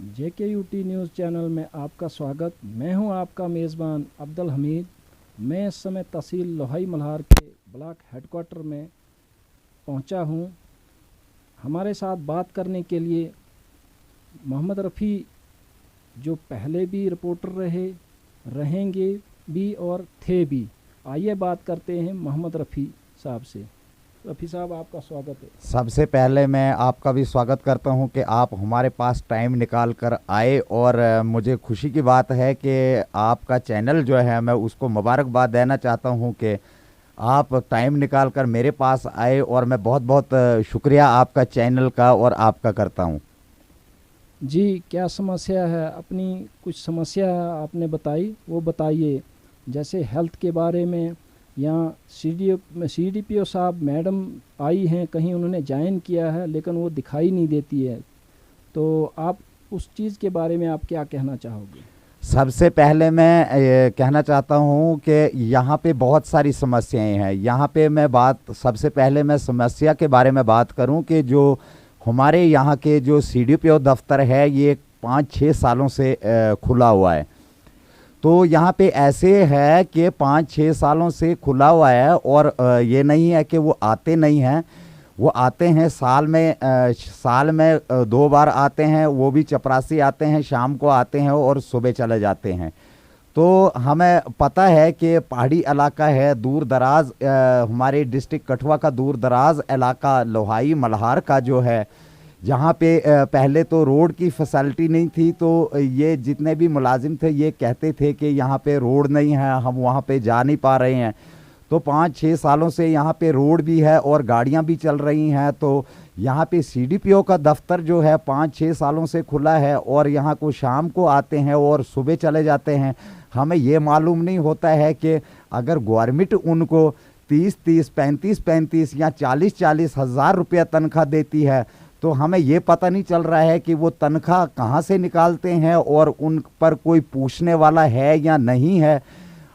JKUT news channel में आपका स्वागत। मैं हूं आपका मेज़बान अब्दुल हमीद। मैं इस समय तहसील लोहाई मल्हार के ब्लॉक हेडक्वार्टर में पहुंचा हूं। हमारे साथ बात करने के लिए मोहम्मद रफ़ी, जो पहले भी रिपोर्टर रहे, रहेंगे भी और थे भी। आइए बात करते हैं मोहम्मद रफ़ी साहब से। रफ़ी साहब, आपका स्वागत है। सबसे पहले मैं आपका भी स्वागत करता हूं कि आप हमारे पास टाइम निकाल कर आए और मुझे खुशी की बात है कि आपका चैनल जो है मैं उसको मुबारकबाद देना चाहता हूं कि आप टाइम निकाल कर मेरे पास आए और मैं बहुत बहुत शुक्रिया आपका चैनल का और आपका करता हूं। जी, क्या समस्या है? अपनी कुछ समस्या आपने बताई, वो बताइए। जैसे हेल्थ के बारे में, या CDPO साहब मैडम आई हैं, कहीं उन्होंने ज्वाइन किया है लेकिन वो दिखाई नहीं देती है, तो आप उस चीज़ के बारे में आप क्या कहना चाहोगे? सबसे पहले मैं ये कहना चाहता हूं कि यहाँ पे बहुत सारी समस्याएं हैं। यहाँ पे मैं सबसे पहले मैं समस्या के बारे में बात करूं कि जो हमारे यहाँ के जो CDPO दफ्तर है ये 5-6 सालों से खुला हुआ है। तो यहाँ पे ऐसे है कि 5-6 सालों से खुला हुआ है और ये नहीं है कि वो आते नहीं हैं, वो आते हैं। साल में 2 बार आते हैं, वो भी चपरासी आते हैं, शाम को आते हैं और सुबह चले जाते हैं। तो हमें पता है कि पहाड़ी इलाका है, दूर दराज, हमारे डिस्ट्रिक्ट कठुआ का दूर दराज इलाका लोहाई मल्हार का जो है, जहाँ पे पहले तो रोड की फैसिलिटी नहीं थी। तो ये जितने भी मुलाजिम थे ये कहते थे कि यहाँ पे रोड नहीं है, हम वहाँ पे जा नहीं पा रहे हैं। तो 5-6 सालों से यहाँ पे रोड भी है और गाड़ियाँ भी चल रही हैं। तो यहाँ पे CDPO का दफ्तर जो है 5-6 सालों से खुला है और यहाँ को शाम को आते हैं और सुबह चले जाते हैं। हमें ये मालूम नहीं होता है कि अगर गवर्नमेंट उनको 30-30, 35-35 या 40-40 हज़ार रुपया तनख्वाह देती है, तो हमें ये पता नहीं चल रहा है कि वो तनख्वाह कहाँ से निकालते हैं और उन पर कोई पूछने वाला है या नहीं है।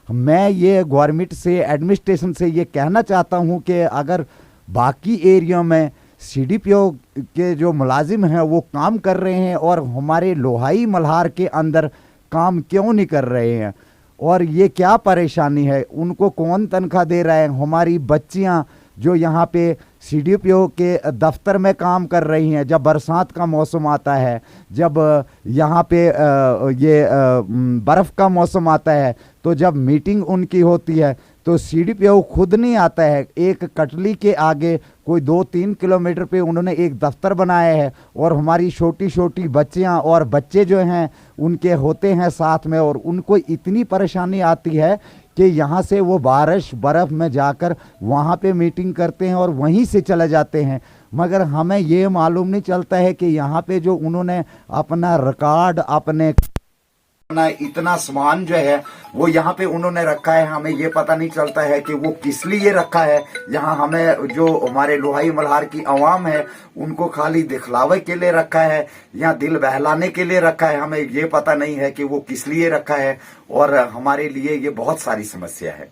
मैं ये गवर्नमेंट से, एडमिनिस्ट्रेशन से ये कहना चाहता हूँ कि अगर बाकी एरिया में CDPO के जो मुलाजिम हैं वो काम कर रहे हैं और हमारे लोहाई मल्हार के अंदर काम क्यों नहीं कर रहे हैं, और ये क्या परेशानी है, उनको कौन तनख्वाह दे रहा है। हमारी बच्चियाँ जो यहाँ पे CDPO के दफ्तर में काम कर रही हैं, जब बरसात का मौसम आता है, जब यहाँ पे ये बर्फ़ का मौसम आता है, तो जब मीटिंग उनकी होती है तो CDPO खुद नहीं आता है। एक कटली के आगे कोई 2-3 किलोमीटर पे उन्होंने एक दफ्तर बनाया है और हमारी छोटी छोटी बच्चियाँ और बच्चे जो हैं उनके होते हैं साथ में, और उनको इतनी परेशानी आती है कि यहाँ से वो बारिश बर्फ़ में जाकर वहाँ पे मीटिंग करते हैं और वहीं से चले जाते हैं। मगर हमें ये मालूम नहीं चलता है कि यहाँ पे जो उन्होंने अपना रिकॉर्ड, अपने इतना सामान जो है वो यहाँ पे उन्होंने रखा है, हमें ये पता नहीं चलता है कि वो किस लिए रखा है। यहाँ हमें जो हमारे लोहाई मल्हार की आवाम है उनको खाली दिखलावे के लिए रखा है या दिल बहलाने के लिए रखा है। हमें ये पता नहीं है कि वो किस लिए रखा है, और हमारे लिए ये बहुत सारी समस्या है।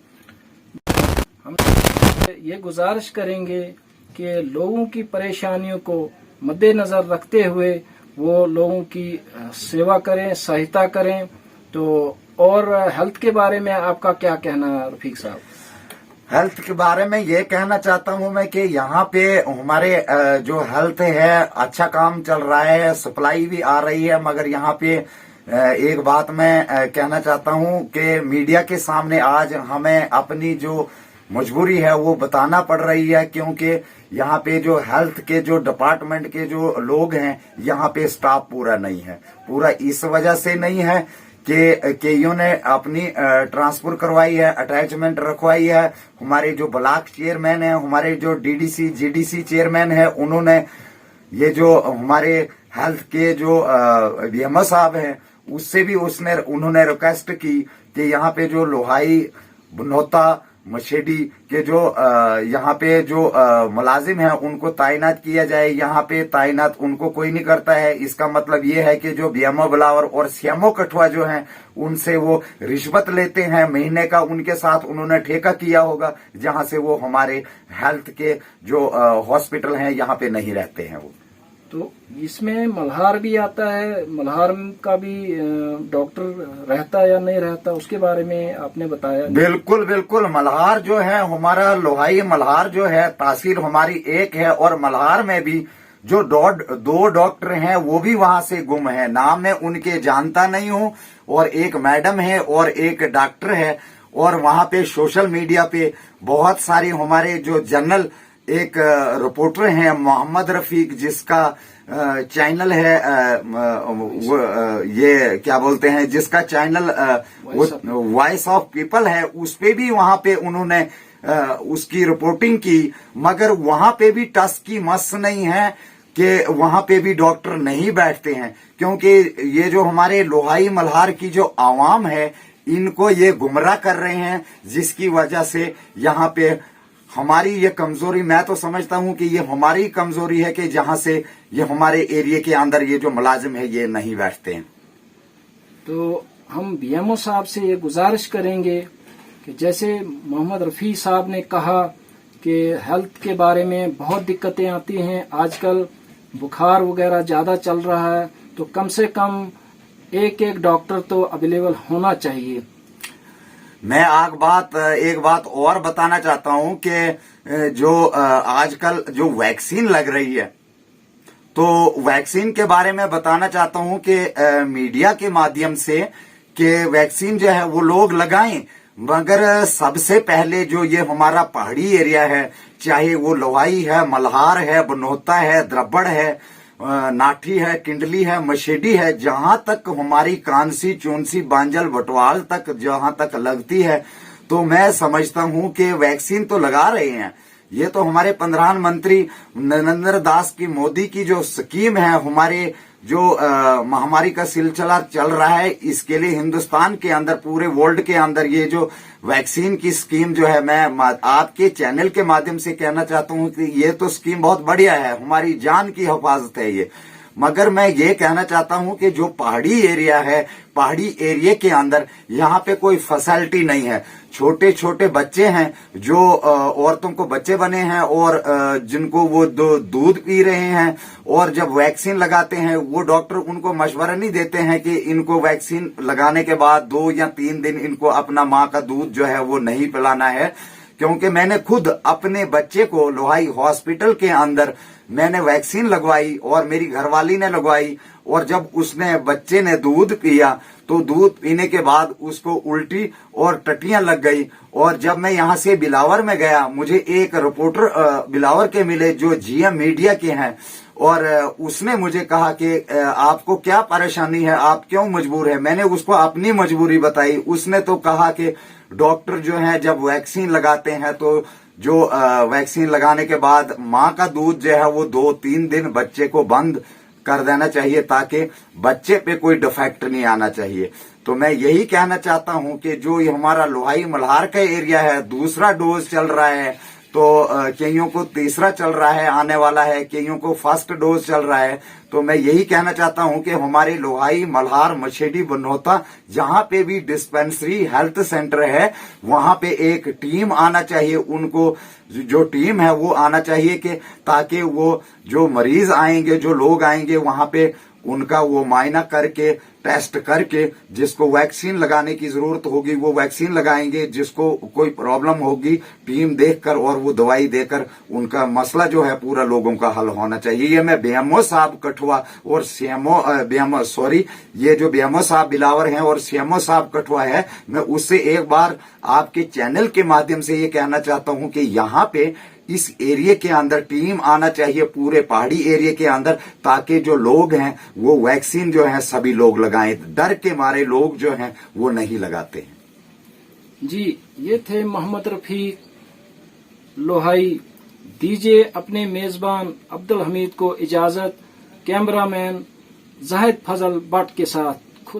हम ये गुजारिश करेंगे कि लोगों की परेशानियों को मद्देनज़र रखते हुए वो लोगों की सेवा करें, सहायता करें। तो और हेल्थ के बारे में आपका क्या कहना है रफीक साहब? हेल्थ के बारे में ये कहना चाहता हूं मैं कि यहाँ पे हमारे जो हेल्थ है अच्छा काम चल रहा है, सप्लाई भी आ रही है। मगर यहाँ पे एक बात मैं कहना चाहता हूं कि मीडिया के सामने आज हमें अपनी जो मजबूरी है वो बताना पड़ रही है, क्योंकि यहाँ पे जो हेल्थ के जो डिपार्टमेंट के जो लोग हैं यहाँ पे स्टाफ पूरा नहीं है। पूरा इस वजह से नहीं है कि केयू ने अपनी ट्रांसफर करवाई है, अटैचमेंट रखवाई है। हमारे जो ब्लॉक चेयरमैन है, हमारे जो DDC GDC चेयरमैन है, उन्होंने ये जो हमारे हेल्थ के जो VMO साहब हैं उससे भी उन्होंने रिक्वेस्ट की कि यहाँ पे जो लोहाई, बनौता, मछेडी के जो यहाँ पे जो मुलाजिम हैं उनको तैनात किया जाए। यहाँ पे तैनात उनको कोई नहीं करता है। इसका मतलब ये है कि जो VMO बिलावर और CMO कठुआ जो हैं उनसे वो रिश्वत लेते हैं महीने का, उनके साथ उन्होंने ठेका किया होगा, जहां से वो हमारे हेल्थ के जो हॉस्पिटल हैं यहाँ पे नहीं रहते हैं वो। तो इसमें मल्हार भी आता है, मल्हार का भी डॉक्टर रहता या नहीं रहता, उसके बारे में आपने बताया। बिल्कुल बिल्कुल, मल्हार जो है हमारा लोहाई मल्हार जो है तहसील हमारी एक है, और मल्हार में भी जो दो डॉक्टर हैं वो भी वहां से गुम है। नाम मैं उनके जानता नहीं हूं, और एक मैडम है और एक डॉक्टर है। और वहां पे सोशल मीडिया पे बहुत सारे हमारे जो जनरल एक रिपोर्टर हैं मोहम्मद रफीक, जिसका चैनल है ये क्या बोलते हैं, जिसका चैनल वॉइस ऑफ पीपल है, उस पे भी वहां पे उन्होंने उसकी रिपोर्टिंग की। मगर वहां पे भी टस की मस नहीं है कि वहां पे भी डॉक्टर नहीं बैठते हैं, क्योंकि ये जो हमारे लोहाई मल्हार की जो आवाम है इनको ये गुमराह कर रहे हैं, जिसकी वजह से यहाँ पे हमारी ये कमजोरी, मैं तो समझता हूं कि ये हमारी कमजोरी है कि जहां से ये हमारे एरिया के अंदर ये जो मुलाजिम है ये नहीं बैठते हैं। तो हम बीएमओ साहब से ये गुजारिश करेंगे कि जैसे मोहम्मद रफी साहब ने कहा कि हेल्थ के बारे में बहुत दिक्कतें आती हैं, आजकल बुखार वगैरह ज्यादा चल रहा है, तो कम से कम एक डॉक्टर तो अवेलेबल होना चाहिए। मैं एक बात और बताना चाहता हूं कि जो आजकल जो वैक्सीन लग रही है, तो वैक्सीन के बारे में बताना चाहता हूं कि मीडिया के माध्यम से कि वैक्सीन जो है वो लोग लगाएं, मगर सबसे पहले जो ये हमारा पहाड़ी एरिया है, चाहे वो लोहाई है, मल्हार है, बनोता है, द्रबड़ है, नाठी है, किंडली है, मशेडी है, जहां तक हमारी कांसी, चूनसी, बांजल, बटवाल तक जहां तक लगती है, तो मैं समझता हूं कि वैक्सीन तो लगा रहे हैं। ये तो हमारे प्रधानमंत्री नरेंद्र दास की मोदी की जो स्कीम है, हमारे जो महामारी का सिलसिला चल रहा है, इसके लिए हिंदुस्तान के अंदर, पूरे वर्ल्ड के अंदर ये जो वैक्सीन की स्कीम जो है, मैं आपके चैनल के माध्यम से कहना चाहता हूं कि ये तो स्कीम बहुत बढ़िया है, हमारी जान की हिफाजत है ये। मगर मैं ये कहना चाहता हूं कि जो पहाड़ी एरिया है, पहाड़ी एरिया के अंदर यहाँ पे कोई फैसिलिटी नहीं है। छोटे छोटे बच्चे हैं जो औरतों को बच्चे बने हैं और जिनको वो दूध पी रहे हैं, और जब वैक्सीन लगाते हैं वो डॉक्टर उनको मशवरा नहीं देते हैं कि इनको वैक्सीन लगाने के बाद 2 या 3 दिन इनको अपना माँ का दूध जो है वो नहीं पिलाना है। क्योंकि मैंने खुद अपने बच्चे को लोहाई हॉस्पिटल के अंदर मैंने वैक्सीन लगवाई और मेरी घरवाली ने लगवाई, और जब उसने बच्चे ने दूध पिया तो दूध पीने के बाद उसको उल्टी और टट्टियां लग गई। और जब मैं यहाँ से बिलावर में गया, मुझे एक रिपोर्टर बिलावर के मिले जो जीएम मीडिया के हैं, और उसने मुझे कहा कि आपको क्या परेशानी है, आप क्यों मजबूर है। मैंने उसको अपनी मजबूरी बताई। उसने तो कहा कि डॉक्टर जो है जब वैक्सीन लगाते हैं तो जो वैक्सीन लगाने के बाद माँ का दूध जो है वो 2-3 दिन बच्चे को बंद कर देना चाहिए, ताकि बच्चे पे कोई डिफेक्ट नहीं आना चाहिए। तो मैं यही कहना चाहता हूं कि जो ये हमारा लोहाई मल्हार का एरिया है, दूसरा डोज चल रहा है, तो कईयों को तीसरा चल रहा है, आने वाला है, कईयों को फर्स्ट डोज चल रहा है। तो मैं यही कहना चाहता हूं कि हमारे लोहाई मल्हार मछेडी बनोता जहां पे भी डिस्पेंसरी हेल्थ सेंटर है, वहां पे एक टीम आना चाहिए। उनको जो टीम है वो आना चाहिए कि ताकि वो जो मरीज आएंगे, जो लोग आएंगे, वहां पे उनका वो मायना करके, टेस्ट करके, जिसको वैक्सीन लगाने की जरूरत होगी वो वैक्सीन लगाएंगे, जिसको कोई प्रॉब्लम होगी टीम देखकर और वो दवाई देकर उनका मसला जो है पूरा लोगों का हल होना चाहिए। ये मैं बीएमओ साहब कठुआ और ये जो बीएमओ साहब बिलावर हैं और सीएमओ साहब कठुआ है, मैं उससे एक बार आपके चैनल के माध्यम से ये कहना चाहता हूं कि यहाँ पे इस एरिया के अंदर टीम आना चाहिए, पूरे पहाड़ी एरिया के अंदर, ताकि जो लोग हैं वो वैक्सीन जो है सभी लोग लगाएं। डर के मारे लोग जो हैं वो नहीं लगाते हैं। जी, ये थे मोहम्मद रफीक लोहाई। दीजिए अपने मेजबान अब्दुल हमीद को इजाजत। कैमरामैन जाहिद फजल बट के साथ।